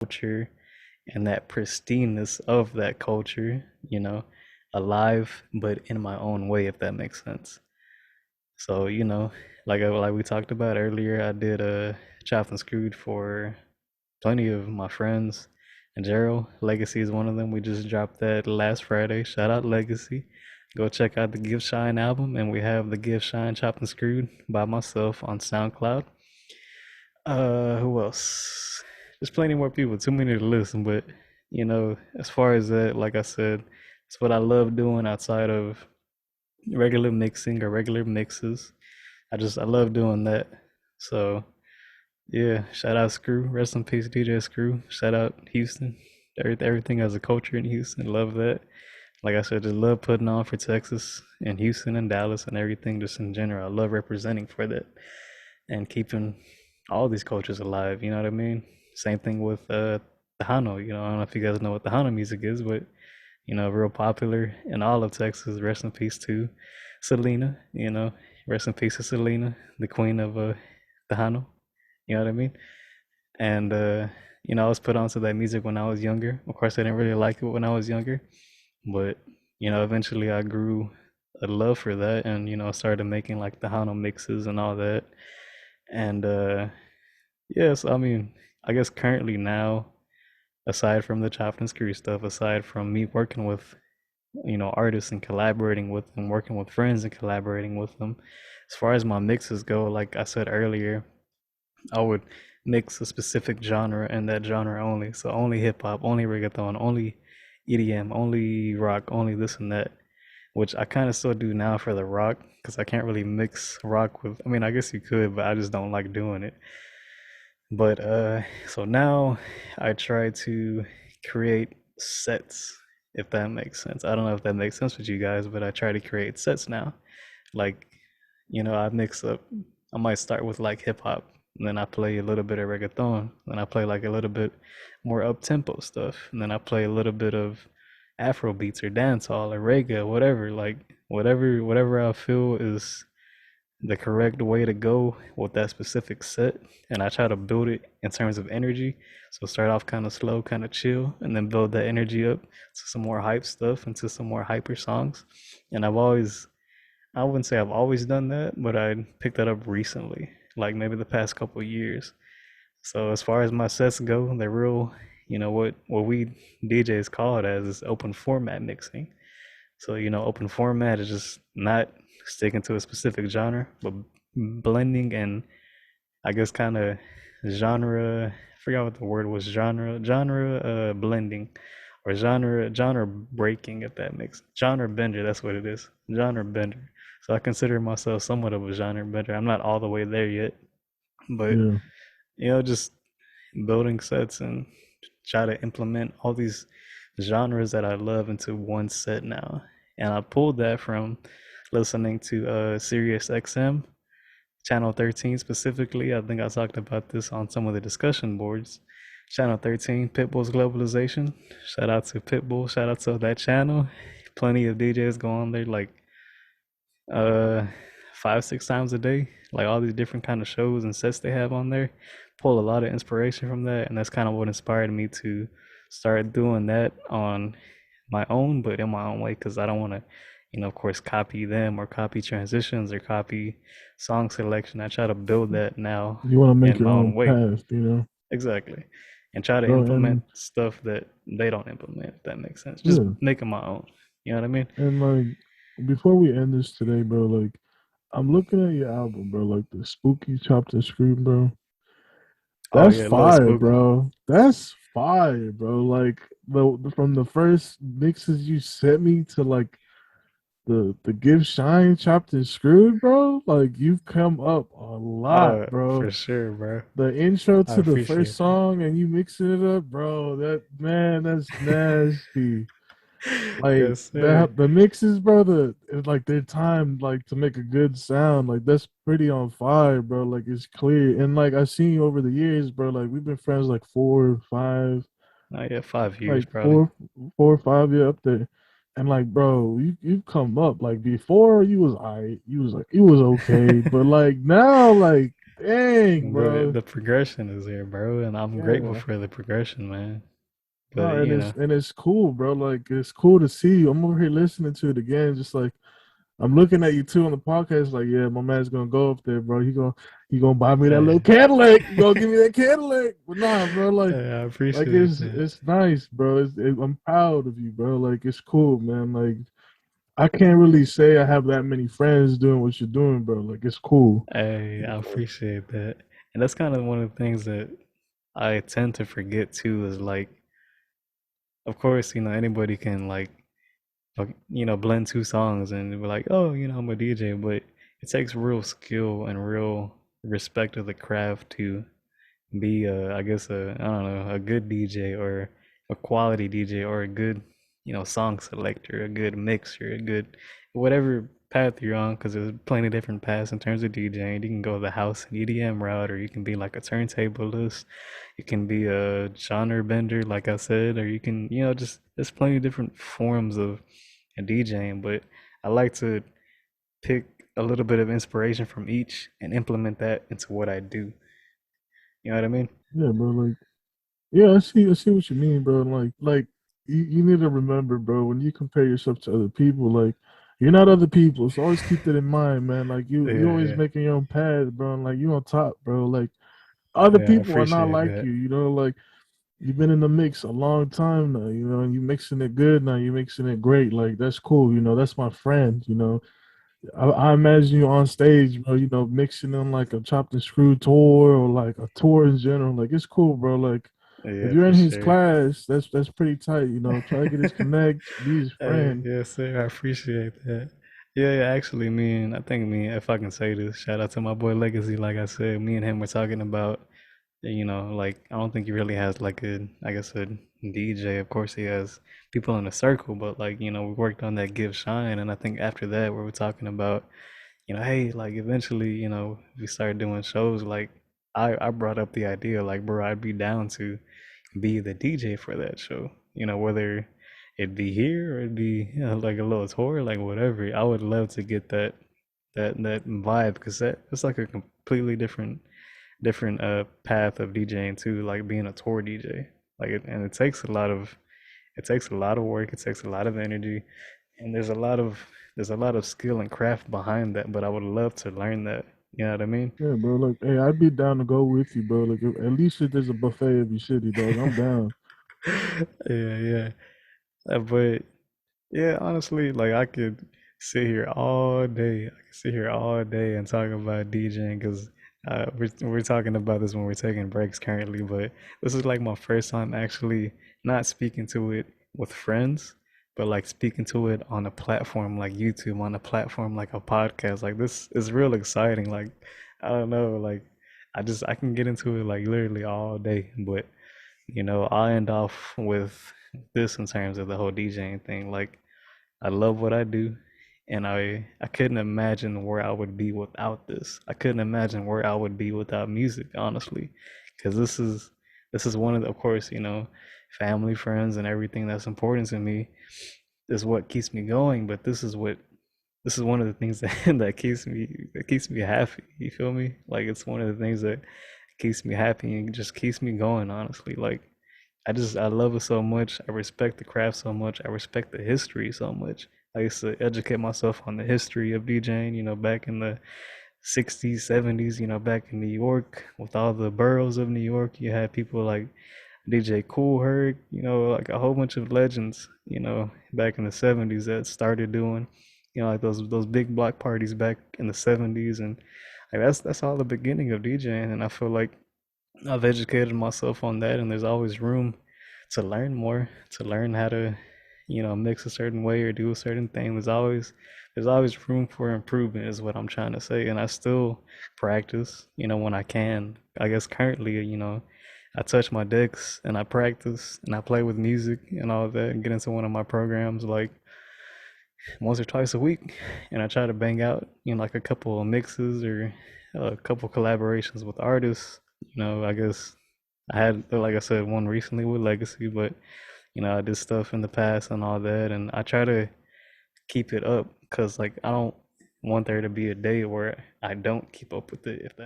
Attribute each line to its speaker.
Speaker 1: culture and that pristineness of that culture, alive, but in my own way, if that makes sense. So, like we talked about earlier, I did a chopped and screwed for plenty of my friends. And Gerald, Legacy is one of them. We just dropped that last Friday. Shout out Legacy. Go check out the Give Shine album, and we have the Give Shine Chopped and Screwed by myself on SoundCloud. Who else? There's plenty more people, too many to listen, but as far as that, like I said, it's what I love doing outside of regular mixing or regular mixes. I love doing that. So yeah, shout out Screw. Rest in peace, DJ Screw. Shout out Houston. Everything as a culture in Houston. Love that. Like I said, just love putting on for Texas and Houston and Dallas and everything just in general. I love representing for that and keeping all these cultures alive. You know what I mean? Same thing with Tejano. I don't know if you guys know what Tejano music is, but real popular in all of Texas. Rest in peace to Selena. Rest in peace to Selena, the queen of Tejano. You know what I mean? And I was put onto that music when I was younger. Of course, I didn't really like it when I was younger, but eventually I grew a love for that, and started making like the Hano mixes and all that. And yes, I mean, I guess currently now, aside from the chopped and screw stuff, aside from me working with artists and collaborating with them, working with friends and collaborating with them, as far as my mixes go, like I said earlier, I would mix a specific genre and that genre only. So only hip hop, only reggaeton, only EDM, only rock, only this and that, which I kind of still do now for the rock because I can't really mix rock with, I mean, I guess you could, but I just don't like doing it. But so now I try to create sets, if that makes sense. I don't know if that makes sense with you guys, but I try to create sets now. Like, I mix up, I might start with like hip hop, and then I play a little bit of reggaeton, then I play like a little bit more up tempo stuff, and then I play a little bit of Afro beats or dancehall or reggae, or whatever, like whatever I feel is the correct way to go with that specific set, and I try to build it in terms of energy. So start off kind of slow, kind of chill, and then build that energy up to some more hype stuff and to some more hyper songs. And I wouldn't say I've always done that, but I picked that up recently, like maybe the past couple of years. So as far as my sets go, they're real, what we DJs call it as is open format mixing. So, open format is just not sticking to a specific genre, but blending and I guess kind of genre, I forgot what the word was, genre blending or genre breaking, if that makes genre bender, that's what it is. Genre bender. So I consider myself somewhat of a genre bender. I'm not all the way there yet, but
Speaker 2: Yeah.
Speaker 1: just building sets and try to implement all these genres that I love into one set now. And I pulled that from listening to Sirius XM, Channel 13 specifically. I think I talked about this on some of the discussion boards. Channel 13, Pitbull's Globalization. Shout out to Pitbull. Shout out to that channel. Plenty of DJs go on there like uh 5, 6 times a day. Like all these different kind of shows and sets they have on there. Pull a lot of inspiration from that, and that's kind of what inspired me to start doing that on my own, but in my own way, because I don't want to, of course, copy them or copy transitions or copy song selection. I try to build that now
Speaker 2: You want to make
Speaker 1: in
Speaker 2: your
Speaker 1: my
Speaker 2: own
Speaker 1: own way.
Speaker 2: path,
Speaker 1: Exactly. And try to
Speaker 2: bro.
Speaker 1: implement
Speaker 2: And
Speaker 1: stuff that they don't implement, if that makes sense. Just
Speaker 2: yeah,
Speaker 1: make it my own. You know what I mean?
Speaker 2: and like before we end this today, bro, like I'm looking at your album, bro, like the Spooky Chopped and Screwed, bro.
Speaker 1: Oh
Speaker 2: That's
Speaker 1: yeah, Lil
Speaker 2: fire,
Speaker 1: Spooky.
Speaker 2: bro. That's fire, bro. Like the from the first mixes you sent me to like the Give Shine Chopped and Screwed, bro. Like you've come up a lot, bro.
Speaker 1: For sure, bro.
Speaker 2: The intro
Speaker 1: I
Speaker 2: to the first
Speaker 1: appreciate that.
Speaker 2: song and you mixing it up, bro. That man, that's nasty. Like
Speaker 1: Yes, sir.
Speaker 2: that, the mixes, bro. It's like they're timed like to make a good sound. Like that's pretty on fire, bro. Like it's clear. And like I've seen you over the years, bro. Like we've been friends like 4, 5,
Speaker 1: Oh yeah, 5 years
Speaker 2: like
Speaker 1: probably.
Speaker 2: 4 or 5 year up there. And like, bro, you come up like before you was like you was okay, but like now, like Dang,
Speaker 1: the
Speaker 2: bro.
Speaker 1: the progression is there, bro, and I'm grateful
Speaker 2: Yeah.
Speaker 1: for the progression, man.
Speaker 2: No,
Speaker 1: But you know,
Speaker 2: and it's cool, bro. Like it's cool to see you. I'm over here listening to it again, just like I'm looking at you too on the podcast. Like, yeah, my man's gonna go up there, bro. He gonna buy me that little
Speaker 1: hey,
Speaker 2: Cadillac. You gonna give me that Cadillac? But nah, bro.
Speaker 1: hey, I
Speaker 2: Like
Speaker 1: appreciate that.
Speaker 2: it's nice, bro. I'm proud of you, bro. Like it's cool, man. Like I can't really say I have that many friends doing what you're doing, bro. Like it's cool.
Speaker 1: Hey, I appreciate that. And that's kind of one of the things that I tend to forget too is like, of course, anybody can blend two songs and be like, oh, I'm a DJ, but it takes real skill and real respect of the craft to be I guess I don't know, a good DJ or a quality DJ or a good, song selector, a good mixer, a good whatever path you're on, because there's plenty of different paths in terms of DJing. You can go the house and EDM route, or you can be like a turntablist, you can be a genre bender, like I said, or you can, just there's plenty of different forms of DJing, but I like to pick a little bit of inspiration from each and implement that into what I do. You know what I mean?
Speaker 2: Yeah, bro. Like yeah, I see what you mean, bro. Like you need to remember, bro, when you compare yourself to other people, like you're not other people. So always keep that in mind, man. Like you
Speaker 1: Yeah,
Speaker 2: always
Speaker 1: yeah.
Speaker 2: making your own path, bro. And like you on top, bro. Like other
Speaker 1: Yeah, I
Speaker 2: people are not
Speaker 1: appreciate
Speaker 2: like
Speaker 1: that.
Speaker 2: you, like you've been in the mix a long time now, and you mixing it good now, you mixing it great. Like that's cool, that's my friend, I imagine you on stage, bro, mixing in like a chopped and screw tour or like a tour in general. Like it's cool, bro. Like if
Speaker 1: Yeah,
Speaker 2: you're
Speaker 1: for
Speaker 2: in his
Speaker 1: sure.
Speaker 2: class, that's pretty tight, Try to get his connect, be his
Speaker 1: Hey,
Speaker 2: friend.
Speaker 1: yes, sir. I appreciate that. Yeah, yeah, actually, I think if I can say this, shout out to my boy Legacy. Like I said, me and him were talking about, like, I don't think he really has like I guess a DJ. Of course, he has people in the circle, but like, we worked on that Give Shine. And I think after that, we were talking about, hey, like eventually, if we start doing shows, like, I brought up the idea, like, bro, I'd be down to be the DJ for that show. Whether it be here or it be, like a little tour, like whatever. I would love to get that vibe, because it's like a completely different path of DJing too, like being a tour DJ. And it takes a lot of work, it takes a lot of energy, and there's a lot of skill and craft behind that, but I would love to learn that. You know what I mean?
Speaker 2: Yeah, bro. Like, hey, I'd be down to go with you, bro. Like, at least if there's a buffet of your shitty dog, I'm down.
Speaker 1: Yeah, yeah. But yeah, honestly, like I could sit here all day. I could sit here all day and talk about DJing, because we're talking about this when we're taking breaks currently. But this is like my first time actually not speaking to it with friends, but like speaking to it on a platform like YouTube, on a platform like a podcast. Like this is real exciting. Like I don't know, like I can get into it like literally all day. But I'll end off with this in terms of the whole DJing thing. Like, I love what I do, and I couldn't imagine where I would be without this. I couldn't imagine where I would be without music, honestly, because this is one of the, of course, family, friends, and everything that's important to me is what keeps me going. But this is one of the things that that keeps me happy. You feel me? Like it's one of the things that keeps me happy and just keeps me going, honestly. Like I love it so much. I respect the craft so much. I respect the history so much. I used to educate myself on the history of DJing, back in the 60s, 70s, back in New York with all the boroughs of New York. You had people like DJ Cool Herc, like a whole bunch of legends, back in the 70s that started doing, like those big block parties back in the 70s. And like that's all the beginning of DJing. And I feel like I've educated myself on that, and there's always room to learn more, to learn how to, mix a certain way or do a certain thing. There's always room for improvement, is what I'm trying to say. And I still practice, when I can. I guess currently, I touch my decks and I practice and I play with music and all of that and get into one of my programs like once or twice a week, and I try to bang out, like a couple of mixes or a couple collaborations with artists. I guess I had, like I said, one recently with Legacy, but I did stuff in the past and all that, and I try to keep it up because, like, I don't want there to be a day where I don't keep up with it, if that